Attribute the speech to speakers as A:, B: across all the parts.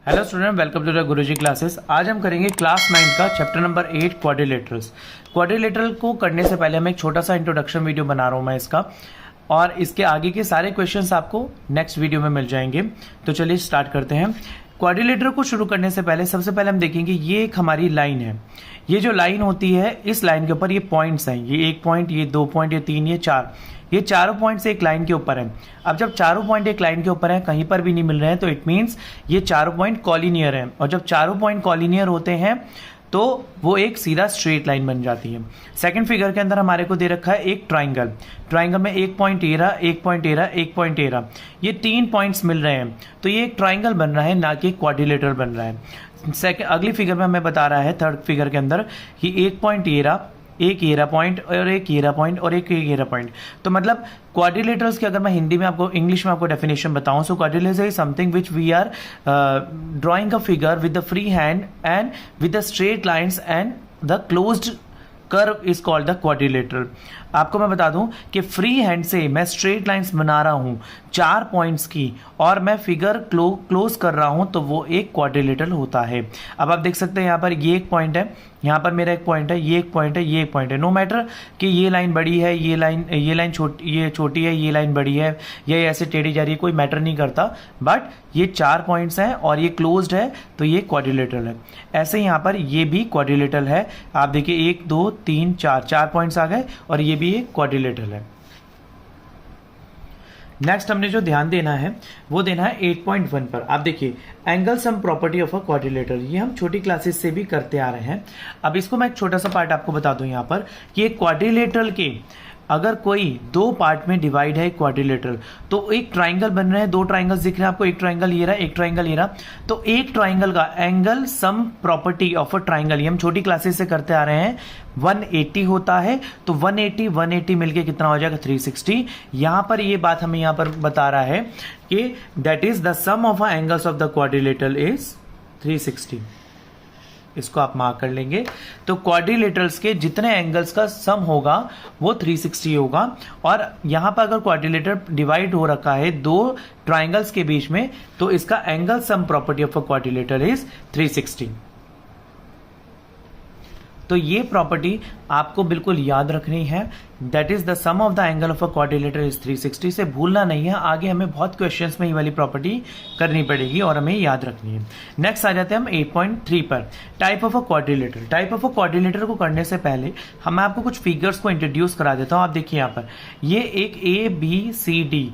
A: Hello student, welcome to the Guruji classes. आज हम करेंगे क्लास 9 का चैप्टर नंबर 8 क्वाड्रिलेटरल्स। क्वाड्रिलेटरल को करने से पहले हम एक छोटा सा इंट्रोडक्शन वीडियो बना रहा हूँ मैं इसका, और इसके आगे के सारे क्वेश्चंस आपको नेक्स्ट वीडियो में मिल जाएंगे। तो चलिए स्टार्ट करते हैं। क्वाड्रिलेटरल को शुरू करने से पहले सबसे पहले हम देखेंगे ये एक हमारी लाइन है। ये जो लाइन होती है, इस लाइन के ऊपर ये पॉइंट्स हैं, ये 1 पॉइंट, ये 2 पॉइंट, ये 3, ये 4, ये चारों पॉइंट्स एक लाइन के ऊपर हैं। अब जब चारों पॉइंट एक लाइन के ऊपर हैं, कहीं पर भी नहीं मिल रहे हैं, तो इट मींस ये चारों पॉइंट कॉलिनियर हैं। और जब चारों पॉइंट कॉलिनियर होते हैं तो वो एक सीधा स्ट्रेट लाइन बन जाती है। सेकंड फिगर के अंदर हमारे को दे रखा है एक ट्राइंगल। ट्राइंगल में 1 पॉइंट ए रहा, 1 पॉइंट ए रहा, 1 पॉइंट ए रहा, ये 3 पॉइंट्स मिल रहे हैं, तो ये एक ट्राइंगल बन रहा है, ना कि क्वाड्रिलेटरल बन रहा है। सेकंड अगली फिगर में हमें बता रहा है, थर्ड फिगर के अंदर, कि 1 पॉइंट ए रहा, एक येरा पॉइंट और एक येरा पॉइंट और एक येरा पॉइंट। तो मतलब क्वाड्रिलेटरल्स की अगर मैं हिंदी में आपको, इंग्लिश में आपको डेफिनेशन बताऊं, so quadrilateral is something which we are drawing a figure with the free hand and with the straight lines and the closed curve is called the quadrilateral. आपको मैं बता दूं कि फ्री हैंड से मैं स्ट्रेट लाइंस बना रहा हूं 4 पॉइंट्स की, और मैं फिगर क्लोज कर रहा हूं, तो वो एक क्वाड्रिलेटरल होता है। अब आप देख सकते हैं यहाँ पर ये एक पॉइंट है, यहाँ पर मेरा एक पॉइंट है, ये एक पॉइंट है, ये एक पॉइंट है। नो मैटर कि ये लाइन बड़ी है, ये लाइन छोटी है, ये लाइन बड़ी है, या ये ऐसे टेढ़ी जा रही है, कोई मैटर नहीं करता, बट ये 4 पॉइंट्स हैं और ये क्लोज्ड है, तो ये क्वाड्रिलेटरल है। ऐसे यहाँ पर ये भी क्वाड्रिलेटरल है। आप देखिए 1 2 3 4 पॉइंट्स आ गए, और ये भी एक क्वाड्रिलेटरल है। नेक्स्ट हमने जो ध्यान देना है वो देना है 8.1 पर। आप देखिए angle sum property of a quadrilateral, ये हम छोटी क्लासेस से भी करते आ रहे हैं। अब इसको मैं एक छोटा सा पार्ट आपको बता दूं यहाँ पर, कि एक क्वाड्रिलेटरल के अगर कोई 2 पार्ट में डिवाइड है क्वाड्रिलेटरल, तो एक ट्राइंगल बन रहे हैं, 2 ट्राइंगल्स दिख रहे हैं आपको, एक ट्राइंगल ये रहा, एक ट्राइंगल ये रहा, तो एक ट्राइंगल का angle sum property of a triangle, ये हम छोटी क्लासेस से करते आ रहे हैं, 180 होता है। तो 180 मिलके कितना हो जाएगा, 360। यहां पर ये बात हमें यहां पर बता रहा है कि that is the sum of angles of the quadrilateral is 360। इसको आप मार्क कर लेंगे। तो क्वाड्रिलेटरल्स के जितने एंगल्स का सम होगा वो 360 होगा। और यहां पर अगर क्वाड्रिलेटर डिवाइड हो रखा है 2 ट्राइंगल्स के बीच में, तो इसका angle sum property of a quadrilateral is 360। तो ये प्रॉपर्टी आपको बिल्कुल याद रखनी है, that is the sum of the angle of a quadrilateral is 360। से भूलना नहीं है, आगे हमें बहुत क्वेश्चंस में ये वाली प्रॉपर्टी करनी पड़ेगी और हमें याद रखनी है। नेक्स्ट आ जाते हैं हम 8.3 पर, type of a quadrilateral. Type of a quadrilateral को करने से पहले हम आपको कुछ फिगर्स को इंट्रोड्यूस करा देता हूं। आप देखिए यहाँ पर ये एक ABCD,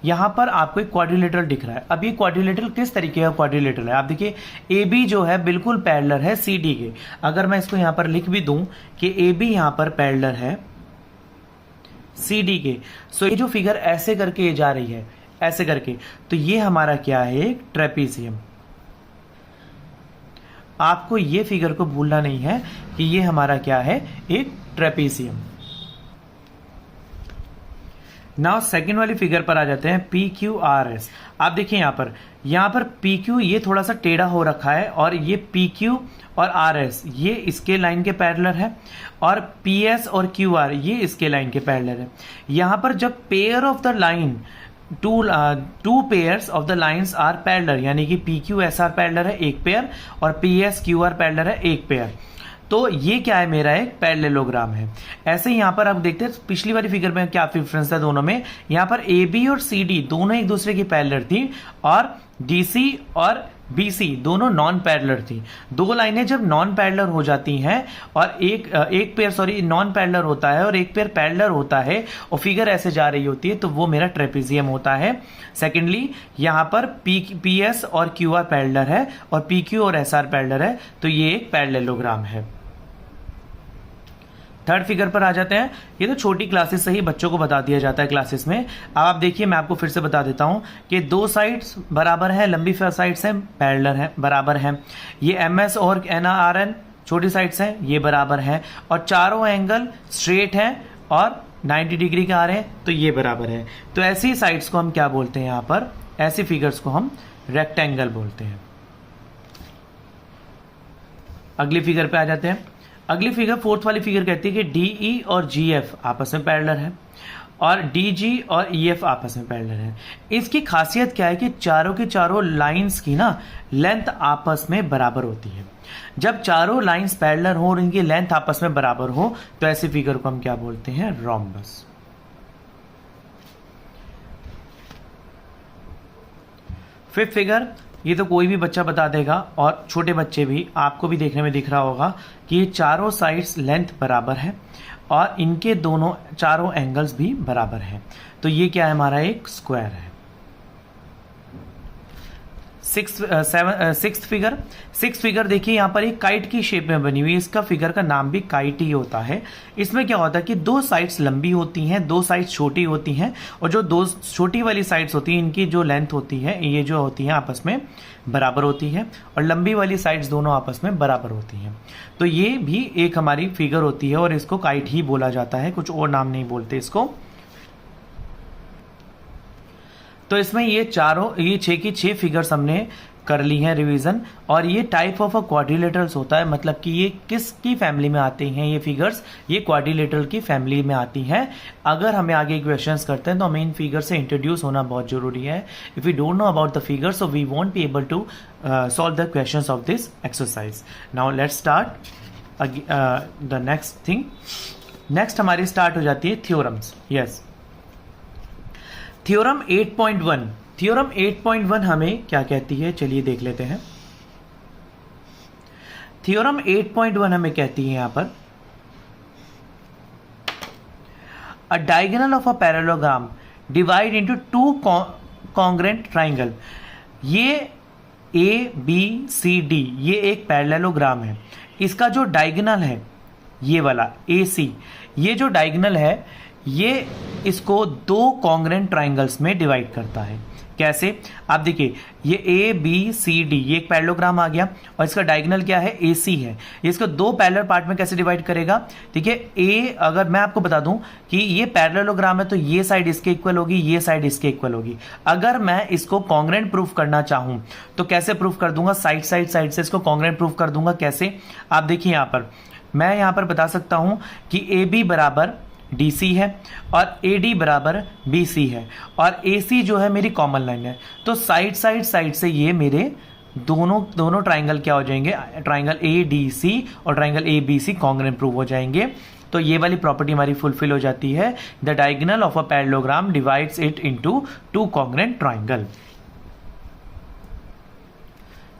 A: यहां पर आपको एक क्वाड्रिलेटरल दिख रहा है। अब ये क्वाड्रिलेटरल किस तरीके का क्वाड्रिलेटरल है, आप देखिए AB जो है बिल्कुल पैरेलल है CD के। अगर मैं इसको यहां पर लिख भी दूं कि AB यहां पर पैरेलल है CD के, सो ये जो फिगर ऐसे करके जा रही है, ऐसे करके, तो ये हमारा क्या है, एक ट्रेपीजियम। आपको ये फिगर को भूलना नहीं है कि ये हमारा क्या है, एक ट्रेपीजियम। नाउ सेकेंड वाली फिगर पर आ जाते हैं, PQRS। आप देखिए यहां पर PQ ये थोड़ा सा टेढ़ा हो रखा है, और ये PQ और RS ये इसके लाइन के पैरेलल है, और PS और QR ये इसके लाइन के पैरेलल है। यहां पर जब pair of the line, two pairs of the lines are parallel, यानी कि PQSR पैरेलल है एक पेयर, और PSQR पैरेलल है एक पेयर, तो ये क्या है, मेरा एक पैरेललोग्राम है। ऐसे ही यहां पर आप देखते हैं पिछली वाली फिगर में क्या डिफरेंस था दोनों में। यहां पर AB और CD दोनों एक दूसरे की पैरेलल थी, और DC और BC दोनों नॉन पैरेलल थी। 2 लाइनें जब नॉन पैरेलल हो जाती हैं, और एक पेयर नॉन पैरेलल होता है और एक पेयर पैरेलल होता है, और फिगर ऐसे जा रही होती है, तो वो मेरा ट्रेपीजियम होता है। सेकेंडली यहां पर PS और QR पैरेलल है, और PQ और SR पैरेलल है, तो ये एक पैरेललोग्राम है। थर्ड फिगर पर आ जाते हैं। ये तो छोटी क्लासेस से ही बच्चों को बता दिया जाता है क्लासेस में। अब आप देखिए, मैं आपको फिर से बता देता हूं कि 2 साइड्स बराबर है, लंबी साइड्स हैं, पैरेलल है, बराबर हैं। ये MS और NRN छोटी साइड्स हैं, ये बराबर हैं, और चारों एंगल स्ट्रेट हैं और 90 डिग्री के आ रहे हैं, तो ये बराबर है। तो ऐसी साइड्स को हम क्या बोलते हैं, यहां पर ऐसी फिगर्स को हम रेक्टेंगल बोलते हैं। अगली फिगर पे आ जाते हैं। अगली फिगर, फोर्थ वाली फिगर कहती है कि DE और GF आपस में पैरेलल है, और डी जी और ई एफ आपस में पैरेलल है। इसकी खासियत क्या है कि चारों की चारों लाइंस की ना लेंथ आपस में बराबर होती है। जब चारों लाइंस पैरेलल हो और इनकी लेंथ आपस में बराबर हो तो ऐसी फिगर को हम क्या बोलते हैं, रोम्बस। फिफ्थ फिगर, ये तो कोई भी बच्चा बता देगा और छोटे बच्चे भी, आपको भी देखने में दिख रहा होगा कि ये चारों साइड्स लेंथ बराबर है और इनके दोनों चारों एंगल्स भी बराबर हैं। तो ये क्या है, हमारा एक स्क्वायर है। सिक्स्थ फिगर देखिए, यहाँ पर एक काइट की शेप में बनी हुई है। इसका फिगर का नाम भी काइट ही होता है। इसमें क्या होता है कि दो साइड्स लंबी होती हैं, दो साइड्स छोटी होती हैं, और जो दो छोटी वाली साइड्स होती हैं इनकी जो लेंथ होती है ये जो होती है आपस में बराबर होती है, और लंबी वाली साइड्स दोनों आपस में बराबर होती हैं। तो ये भी एक हमारी फिगर होती है और इसको काइट ही बोला जाता है, कुछ और नाम नहीं बोलते इसको। तो इसमें ये 6 की 6 फिगर्स हमने कर ली हैं रिवीजन। और ये टाइप ऑफ अ क्वाड्रिलेटरल्स होता है, मतलब कि ये किसकी फैमिली में आते हैं ये फिगर्स, ये क्वाड्रिलेटरल की फैमिली में आती हैं। अगर हमें आगे क्वेश्चंस करते हैं तो हमें इन फिगर से इंट्रोड्यूस होना बहुत जरूरी है। If you don't know about the figures so we won't be able to solve the questions of this exercise. Now let's start the next thing. Next हमारी स्टार्ट हो जाती है थ्योरम्स। Yes, theorem 8.1। थ्योरम 8.1 हमें क्या कहती है, चलिए देख लेते हैं। थ्योरम 8.1 हमें कहती है यहां पर, अ diagonal of a parallelogram divide into two congruent triangle. ये ए बी सी डी ये एक पैरेललोग्राम है। इसका जो डायगोनल है ये वाला ए सी, ये जो डायगोनल है ये इसको दो कॉन्ग्रेंट ट्राइंगल्स में डिवाइड करता है। कैसे, आप देखिए ये ए बी सी डी ये एक पैरेललोग्राम आ गया और इसका डायगोनल क्या है, ए सी है। ये इसको दो पैरेलल पार्ट में कैसे डिवाइड करेगा, देखिए ए, अगर मैं आपको बता दूं कि ये पैरेललोग्राम है तो ये साइड इसके इक्वल होगी, ये साइड इसके इक्वल होगी। अगर मैं इसको कॉन्ग्रेंट प्रूफ करना चाहूं तो कैसे प्रूफ कर दूंगा, साइड से इसको कॉन्ग्रेंट प्रूफ कर दूंगा। कैसे, आप देखिए यहां पर मैं यहां पर बता सकता हूं कि ए बी बराबर DC है और AD बराबर BC है और AC जो है मेरी कॉमन लाइन है। तो साइड से ये मेरे दोनों ट्राइंगल क्या हो जाएंगे, ट्राइंगल ADC और ट्राइंगल ABC कॉन्ग्रेंट प्रूव हो जाएंगे। तो ये वाली प्रॉपर्टी हमारी फुलफिल हो जाती है, the diagonal of a parallelogram divides it into two congruent triangle.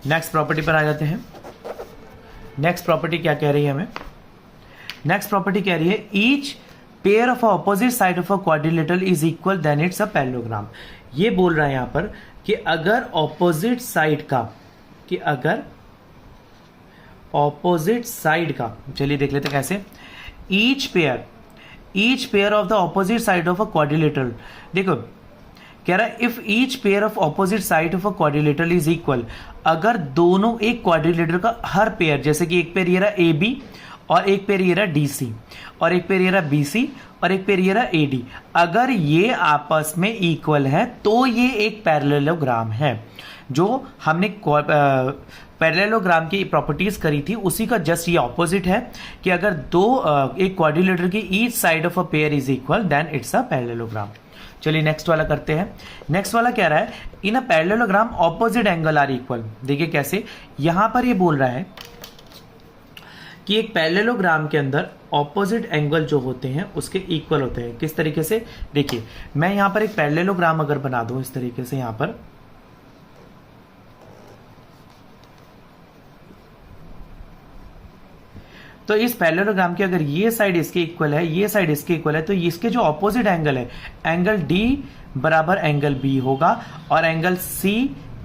A: Next property पर आ जाते हैं। नेक्स्ट प्रॉपर्टी क्या कह रही है हमें, नेक्स्ट प्रॉपर्टी कह रही है each pair of opposite side of a quadrilateral is equal then it's a parallelogram. ये बोल रहा है यहां पर कि अगर ऑपोजिट साइड का, चलिए देख लेते कैसे। Each pair of the opposite side of a quadrilateral, देखो कह रहा है if each pair of opposite side of a quadrilateral is equal, अगर दोनों एक क्वाड्रिलेटरल का हर पेयर, जैसे कि एक पेयर ये रहा ए बी और एक पेयर ये रहा DC और एक पेयर ये रहा BC और एक पेयर ये रहा AD, अगर ये आपस में इक्वल है तो ये एक पैरेललोग्राम है। जो हमने पैरेललोग्राम की प्रॉपर्टीज करी थी उसी का जस्ट ये ऑपोजिट है कि अगर एक क्वाड्रिलेटरल की each side of a pair is equal then it's a parallelogram. चलिए नेक्स्ट वाला करते हैं। नेक्स्ट वाला कह रहा है in a parallelogram opposite angle are equal. देखिए कैसे, यहां पर ये बोल रहा है कि एक पैरेललोग्राम के अंदर ऑपोजिट एंगल जो होते हैं उसके इक्वल होते हैं। किस तरीके से, देखिए मैं यहां पर एक पैरेललोग्राम अगर बना दूं इस तरीके से, यहां पर तो इस पैरेललोग्राम की अगर ये साइड इसके इक्वल है, ये साइड इसके इक्वल है, तो इसके जो ऑपोजिट एंगल है, एंगल D बराबर एंगल B होगा और एंगल C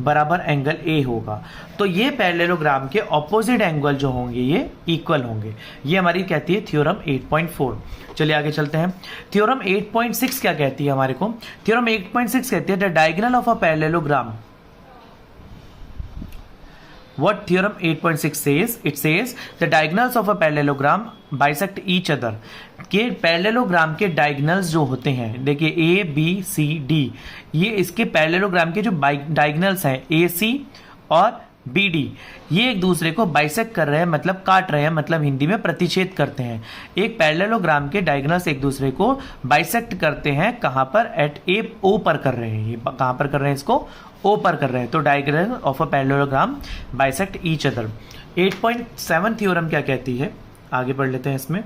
A: बराबर एंगल A होगा। तो ये पैरेललोग्राम के ऑपोजिट एंगल जो होंगे ये इक्वल होंगे। ये हमारी कहती है थ्योरम 8.4। चलिए आगे चलते हैं। थ्योरम 8.6 क्या कहती है हमारे को, थ्योरम 8.6 कहती है the diagonal of a parallelogram. What theorem 8.6 says? It says the diagonals of a parallelogram bisect each other. के पैरेललोग्राम के डायगोनल्स जो होते हैं, देखिए A B C D, ये इसके पैरेललोग्राम के जो डायगोनल्स हैं AC और BD, ये एक दूसरे को बाइसेक्ट कर रहे हैं, मतलब काट रहे हैं, मतलब हिंदी में प्रतिच्छेद करते हैं। एक पैरेललोग्राम के डायगोनल्स एक दूसरे को बाइसेक्ट करते हैं, कहां पर? एट ए, ओ पर कर रहे हैं। ये कहां पर कर रहे हैं? इसको ओ पर कर रहे हैं। तो diagonal of a parallelogram bisect each other. 8.7 theorem क्या कहती है, आगे पढ़ लेते हैं इसमें।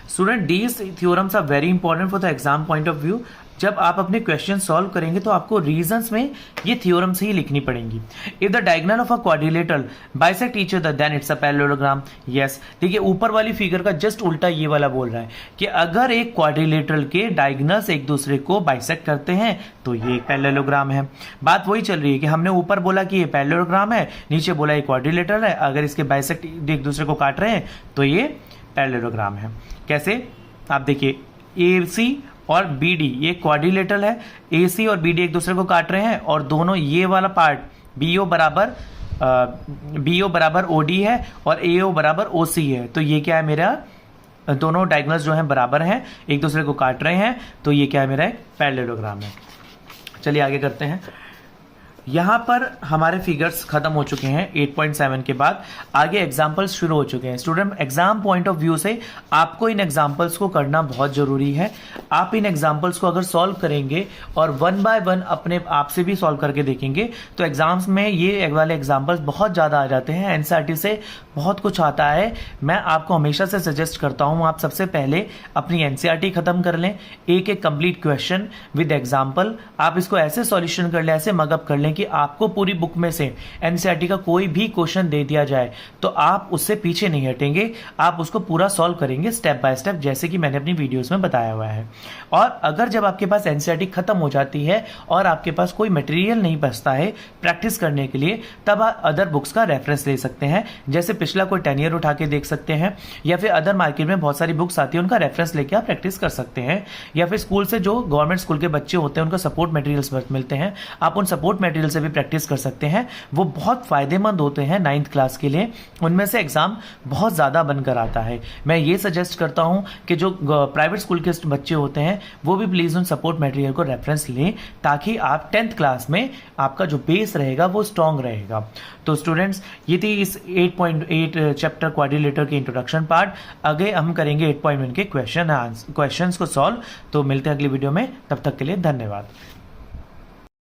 A: Student, these theorems are very important for the exam point of view. जब आप अपने क्वेश्चन सॉल्व करेंगे तो आपको रीजंस में ये थ्योरम्स ही लिखनी पड़ेंगी। If the diagonal of a quadrilateral bisect each other than it's a parallelogram. Yes, देखिए ऊपर वाली फिगर का जस्ट उल्टा ये वाला बोल रहा है कि अगर एक क्वाड्रिलेटरल के डायगोनल्स एक दूसरे को बाइसेक्ट करते हैं तो ये एक पैरेललोग्राम है। बात वही चल रही है कि हमने ऊपर बोला कि ये पैरेललोग्राम है, नीचे बोला ये क्वाड्रिलेटरल है, अगर इसके बाइसेक्ट एक दूसरे को काट रहे हैं तो ये पैरेललोग्राम है। कैसे? आप देखिए, AC और BD ये क्वाड्रिलेटरल है, AC और BD एक दूसरे को काट रहे हैं और दोनों ये वाला पार्ट BO बराबर OD है और AO बराबर OC है। तो ये क्या है? मेरा दोनों डायगोनल्स जो हैं बराबर हैं, एक दूसरे को काट रहे हैं, तो ये क्या है? मेरा एक पैरेललोग्राम है। चलिए आगे करते हैं। यहाँ पर हमारे फिगर्स खत्म हो चुके हैं 8.7 के बाद, आगे एग्जाम्पल्स शुरू हो चुके हैं। Student, exam point of view से आपको इन एग्जाम्पल्स को करना बहुत जरूरी है। आप इन एग्जाम्पल्स को अगर सॉल्व करेंगे और 1 बाय 1 अपने आप से भी सॉल्व करके देखेंगे तो एग्जाम्स में ये वाले एग्जाम्पल्स बहुत ज़्यादा आ जाते हैं। NCERT से बहुत कुछ आता है। मैं आपको हमेशा से सजेस्ट करता हूँ आप सबसे पहले अपनी NCERT खत्म कर लें, एक कंप्लीट क्वेश्चन विद एग्जाम्पल, आप इसको ऐसे सॉल्यूशन कर लें, ऐसे मगअप कर लें कि आपको पूरी बुक में से NCERT का कोई भी क्वेश्चन दे दिया जाए तो आप उससे पीछे नहीं हटेंगे, आप उसको पूरा सॉल्व करेंगे स्टेप बाय स्टेप, जैसे कि मैंने अपनी वीडियोस में बताया हुआ है। और अगर जब आपके पास NCERT खत्म हो जाती है और आपके पास कोई मटेरियल नहीं बचता है प्रैक्टिस करने के लिए, तब आप अदर बुक्स का रेफरेंस ले सकते हैं। जैसे पिछला कोई 10 ईयर उठा के देख सकते हैं, या फिर अदर मार्केट में बहुत सारी बुक्स आती है, उनका रेफरेंस लेके आप प्रैक्टिस कर सकते हैं। या फिर स्कूल से जो गवर्नमेंट स्कूल के बच्चे होते हैं उनका सपोर्ट मटेरियल्स मिलते हैं, आप उन सपोर्ट मटेरियल से भी प्रैक्टिस कर सकते हैं। वो बहुत फायदेमंद होते हैं 9th क्लास के लिए, उनमें से एग्जाम बहुत ज़्यादा बनकर आता है। मैं ये सजेस्ट करता हूं कि जो प्राइवेट स्कूल के बच्चे होते हैं वो भी प्लीज़ उन सपोर्ट मटेरियल को रेफरेंस लें, ताकि आप 10th क्लास में आपका जो बेस रहेगा वो स्ट्रॉन्ग रहेगा। तो स्टूडेंट्स, ये थी इस 8.8 चैप्टर क्वाड्रिलेटर के इंट्रोडक्शन पार्ट। आगे हम करेंगे 8.1 के क्वेश्चंस को सॉल्व। तो मिलते हैं अगली वीडियो में, तब तक के लिए धन्यवाद।